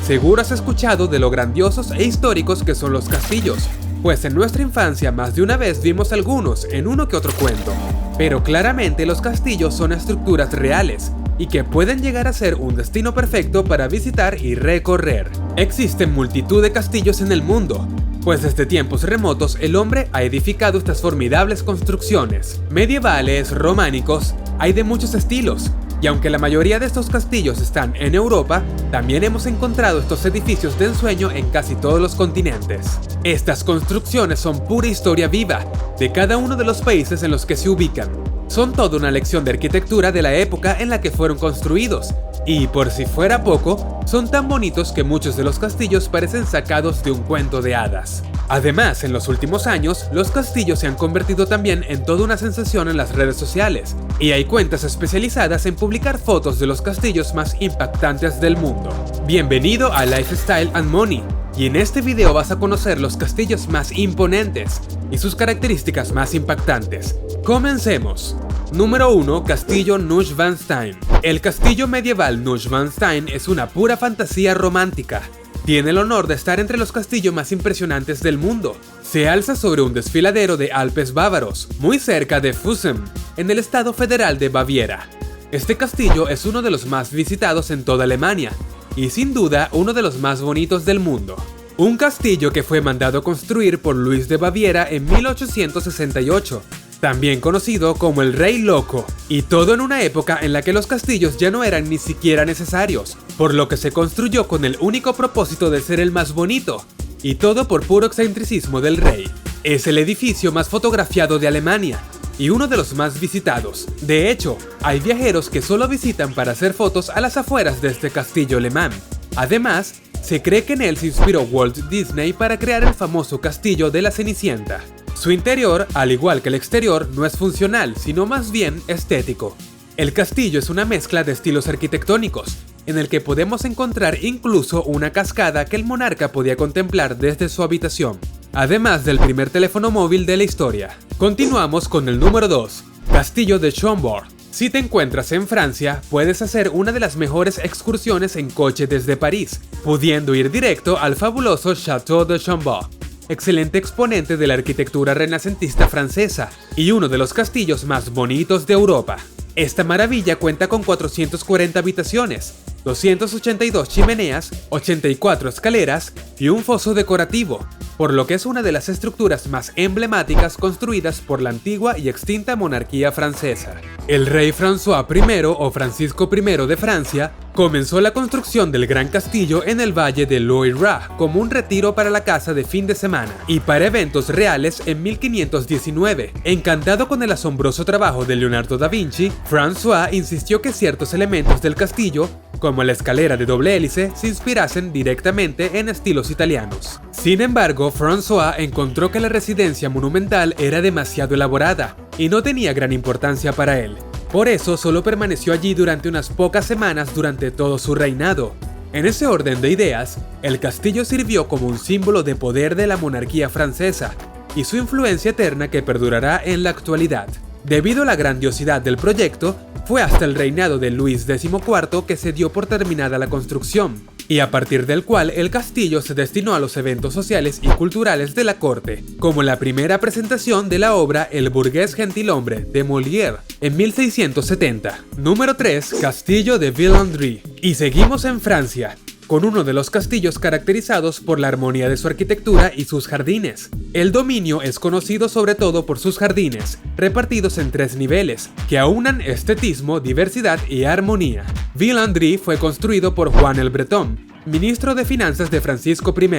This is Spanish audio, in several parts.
Seguro has escuchado de lo grandiosos e históricos que son los castillos, pues en nuestra infancia más de una vez vimos algunos en uno que otro cuento. Pero claramente los castillos son estructuras reales y que pueden llegar a ser un destino perfecto para visitar y recorrer. Existen multitud de castillos en el mundo, pues desde tiempos remotos el hombre ha edificado estas formidables construcciones. Medievales, románicos, hay de muchos estilos, y aunque la mayoría de estos castillos están en Europa, también hemos encontrado estos edificios de ensueño en casi todos los continentes. Estas construcciones son pura historia viva de cada uno de los países en los que se ubican. Son toda una lección de arquitectura de la época en la que fueron construidos, y por si fuera poco, son tan bonitos que muchos de los castillos parecen sacados de un cuento de hadas. Además, en los últimos años, los castillos se han convertido también en toda una sensación en las redes sociales, y hay cuentas especializadas en publicar fotos de los castillos más impactantes del mundo. Bienvenido a Lifestyle and Money, y en este video vas a conocer los castillos más imponentes y sus características más impactantes. ¡Comencemos! Número 1. Castillo Neuschwanstein. El castillo medieval Neuschwanstein es una pura fantasía romántica. Tiene el honor de estar entre los castillos más impresionantes del mundo. Se alza sobre un desfiladero de Alpes bávaros, muy cerca de Füssen, en el estado federal de Baviera. Este castillo es uno de los más visitados en toda Alemania, y sin duda uno de los más bonitos del mundo. Un castillo que fue mandado construir por Luis de Baviera en 1868, también conocido como el Rey Loco, y todo en una época en la que los castillos ya no eran ni siquiera necesarios, por lo que se construyó con el único propósito de ser el más bonito, y todo por puro excentricismo del rey. Es el edificio más fotografiado de Alemania, y uno de los más visitados. De hecho, hay viajeros que solo visitan para hacer fotos a las afueras de este castillo alemán. Además, se cree que en él se inspiró Walt Disney para crear el famoso castillo de la Cenicienta. Su interior, al igual que el exterior, no es funcional, sino más bien estético. El castillo es una mezcla de estilos arquitectónicos, en el que podemos encontrar incluso una cascada que el monarca podía contemplar desde su habitación, además del primer teléfono móvil de la historia. Continuamos con el número 2, Castillo de Chambord. Si te encuentras en Francia, puedes hacer una de las mejores excursiones en coche desde París, pudiendo ir directo al fabuloso Château de Chambord, excelente exponente de la arquitectura renacentista francesa y uno de los castillos más bonitos de Europa. Esta maravilla cuenta con 440 habitaciones, 282 chimeneas, 84 escaleras y un foso decorativo, por lo que es una de las estructuras más emblemáticas construidas por la antigua y extinta monarquía francesa. El rey François I o Francisco I de Francia comenzó la construcción del gran castillo en el valle de Loira como un retiro para la casa de fin de semana y para eventos reales en 1519. Encantado con el asombroso trabajo de Leonardo da Vinci, François insistió que ciertos elementos del castillo, como la escalera de doble hélice, se inspirasen directamente en estilos italianos. Sin embargo, François encontró que la residencia monumental era demasiado elaborada y no tenía gran importancia para él. Por eso solo permaneció allí durante unas pocas semanas durante todo su reinado. En ese orden de ideas, el castillo sirvió como un símbolo de poder de la monarquía francesa y su influencia eterna que perdurará en la actualidad. Debido a la grandiosidad del proyecto, fue hasta el reinado de Luis XIV que se dio por terminada la construcción, y a partir del cual el castillo se destinó a los eventos sociales y culturales de la corte, como la primera presentación de la obra El burgués gentilhombre de Molière en 1670. Número 3. Castillo de Villandry. Y seguimos en Francia, con uno de los castillos caracterizados por la armonía de su arquitectura y sus jardines. El dominio es conocido sobre todo por sus jardines, repartidos en 3 niveles, que aunan estetismo, diversidad y armonía. Villandry fue construido por Juan el Bretón, ministro de Finanzas de Francisco I.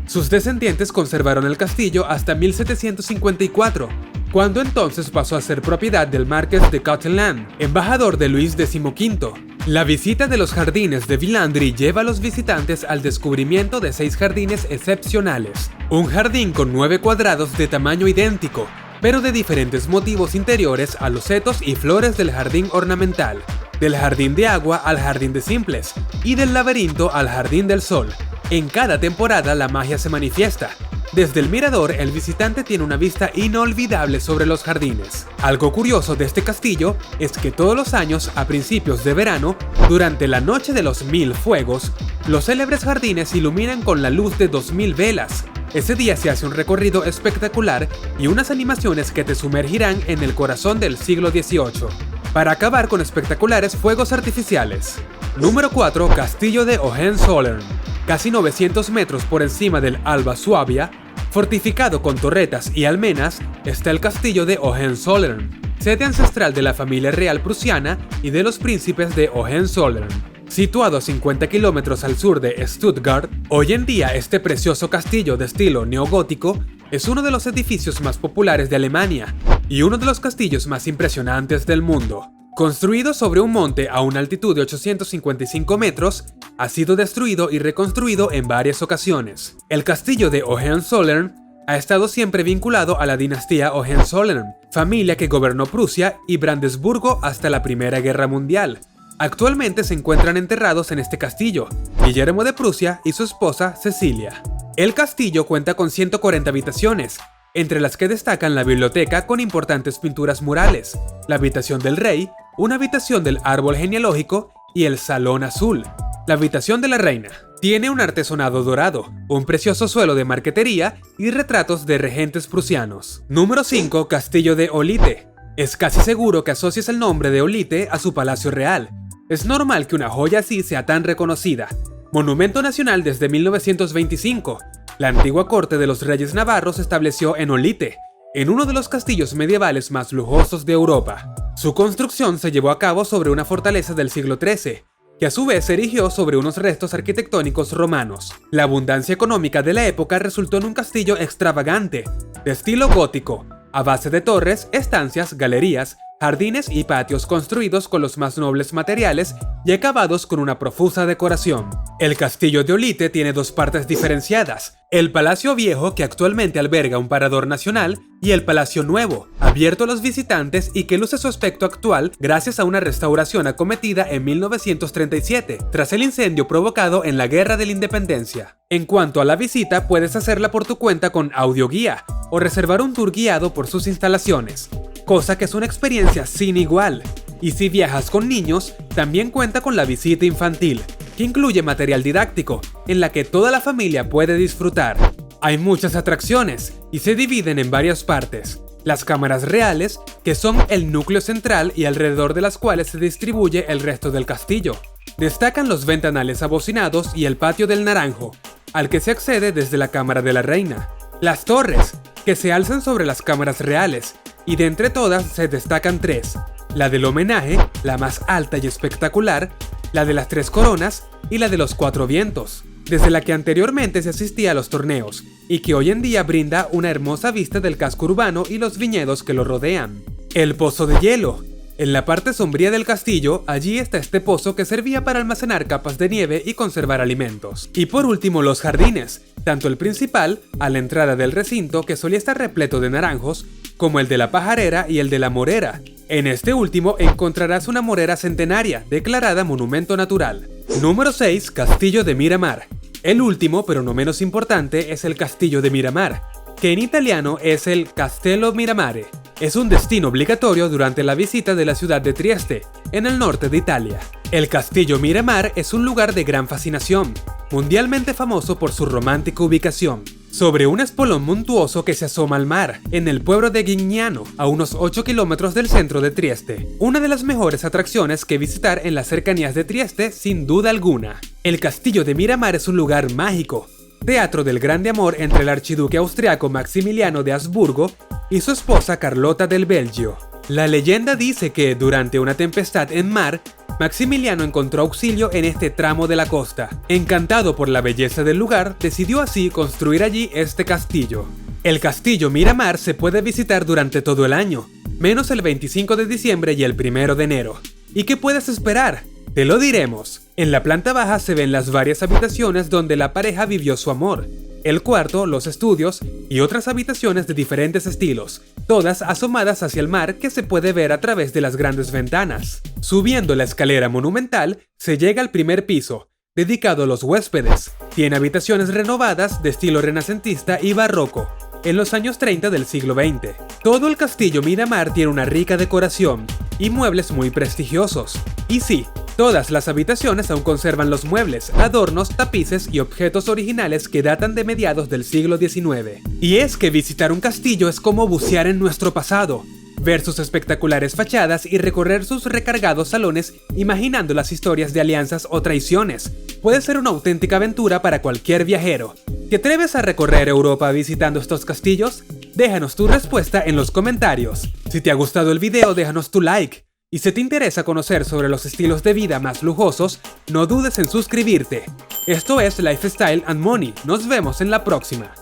Sus descendientes conservaron el castillo hasta 1754, cuando entonces pasó a ser propiedad del marqués de Catelan, embajador de Luis XV. La visita de los jardines de Villandry lleva a los visitantes al descubrimiento de 6 jardines excepcionales. Un jardín con 9 cuadrados de tamaño idéntico, pero de diferentes motivos interiores a los setos y flores del jardín ornamental, del jardín de agua al jardín de simples y del laberinto al jardín del sol. En cada temporada la magia se manifiesta, Desde el mirador, el visitante tiene una vista inolvidable sobre los jardines. Algo curioso de este castillo es que todos los años, a principios de verano, durante la Noche de los 1000 Fuegos, los célebres jardines se iluminan con la luz de 2000 velas. Ese día se hace un recorrido espectacular y unas animaciones que te sumergirán en el corazón del siglo XVIII, para acabar con espectaculares fuegos artificiales. Número 4. Castillo de Hohenzollern. Casi 900 metros por encima del Alba Suabia, fortificado con torretas y almenas, está el castillo de Hohenzollern, sede ancestral de la familia real prusiana y de los príncipes de Hohenzollern. Situado a 50 kilómetros al sur de Stuttgart, hoy en día este precioso castillo de estilo neogótico es uno de los edificios más populares de Alemania y uno de los castillos más impresionantes del mundo. Construido sobre un monte a una altitud de 855 metros, ha sido destruido y reconstruido en varias ocasiones. El castillo de Hohenzollern ha estado siempre vinculado a la dinastía Hohenzollern, familia que gobernó Prusia y Brandeburgo hasta la Primera Guerra Mundial. Actualmente se encuentran enterrados en este castillo Guillermo de Prusia y su esposa Cecilia. El castillo cuenta con 140 habitaciones, entre las que destacan la biblioteca con importantes pinturas murales, la habitación del rey, una habitación del árbol genealógico y el salón azul, la habitación de la reina. Tiene un artesonado dorado, un precioso suelo de marquetería y retratos de regentes prusianos. Número 5. Castillo de Olite. Es casi seguro que asocies el nombre de Olite a su palacio real. Es normal que una joya así sea tan reconocida. Monumento nacional desde 1925, la antigua corte de los reyes navarros se estableció en Olite, en uno de los castillos medievales más lujosos de Europa. Su construcción se llevó a cabo sobre una fortaleza del siglo XIII, que a su vez se erigió sobre unos restos arquitectónicos romanos. La abundancia económica de la época resultó en un castillo extravagante, de estilo gótico, a base de torres, estancias, galerías, jardines y patios construidos con los más nobles materiales y acabados con una profusa decoración. El castillo de Olite tiene dos partes diferenciadas: el Palacio Viejo, que actualmente alberga un parador nacional, y el Palacio Nuevo, abierto a los visitantes y que luce su aspecto actual gracias a una restauración acometida en 1937, tras el incendio provocado en la Guerra de la Independencia. En cuanto a la visita, puedes hacerla por tu cuenta con audioguía o reservar un tour guiado por sus instalaciones, cosa que es una experiencia sin igual. Y si viajas con niños, también cuenta con la visita infantil, que incluye material didáctico, en la que toda la familia puede disfrutar. Hay muchas atracciones, y se dividen en varias partes. Las cámaras reales, que son el núcleo central y alrededor de las cuales se distribuye el resto del castillo. Destacan los ventanales abocinados y el patio del naranjo, al que se accede desde la cámara de la reina. Las torres, que se alzan sobre las cámaras reales, y de entre todas se destacan tres: la del homenaje, la más alta y espectacular, la de las tres coronas y la de los cuatro vientos, desde la que anteriormente se asistía a los torneos, y que hoy en día brinda una hermosa vista del casco urbano y los viñedos que lo rodean. El Pozo de Hielo. En la parte sombría del castillo, allí está este pozo que servía para almacenar capas de nieve y conservar alimentos. Y por último, los jardines, tanto el principal, a la entrada del recinto, que solía estar repleto de naranjos, como el de la Pajarera y el de la Morera. En este último encontrarás una morera centenaria, declarada monumento natural. Número 6. Castillo de Miramar. El último, pero no menos importante, es el Castillo de Miramar, que en italiano es el Castello Miramare. Es un destino obligatorio durante la visita de la ciudad de Trieste, en el norte de Italia. El Castillo Miramar es un lugar de gran fascinación, mundialmente famoso por su romántica ubicación, sobre un espolón montuoso que se asoma al mar, en el pueblo de Gignano, a unos 8 kilómetros del centro de Trieste. Una de las mejores atracciones que visitar en las cercanías de Trieste, sin duda alguna. El Castillo de Miramar es un lugar mágico, teatro del grande amor entre el archiduque austriaco Maximiliano de Habsburgo y su esposa Carlota del Belgio. La leyenda dice que, durante una tempestad en mar, Maximiliano encontró auxilio en este tramo de la costa. Encantado por la belleza del lugar, decidió así construir allí este castillo. El Castillo Miramar se puede visitar durante todo el año, menos el 25 de diciembre y el 1 de enero. ¿Y qué puedes esperar? Te lo diremos. En la planta baja se ven las varias habitaciones donde la pareja vivió su amor, el cuarto, los estudios y otras habitaciones de diferentes estilos, todas asomadas hacia el mar que se puede ver a través de las grandes ventanas. Subiendo la escalera monumental, se llega al primer piso, dedicado a los huéspedes. Tiene habitaciones renovadas de estilo renacentista y barroco, en los años 30 del siglo XX. Todo el castillo Miramar tiene una rica decoración y muebles muy prestigiosos. Y sí, todas las habitaciones aún conservan los muebles, adornos, tapices y objetos originales que datan de mediados del siglo XIX. Y es que visitar un castillo es como bucear en nuestro pasado, ver sus espectaculares fachadas y recorrer sus recargados salones imaginando las historias de alianzas o traiciones. Puede ser una auténtica aventura para cualquier viajero. ¿Te atreves a recorrer Europa visitando estos castillos? Déjanos tu respuesta en los comentarios. Si te ha gustado el video, déjanos tu like. Y si te interesa conocer sobre los estilos de vida más lujosos, no dudes en suscribirte. Esto es Lifestyle and Money. Nos vemos en la próxima.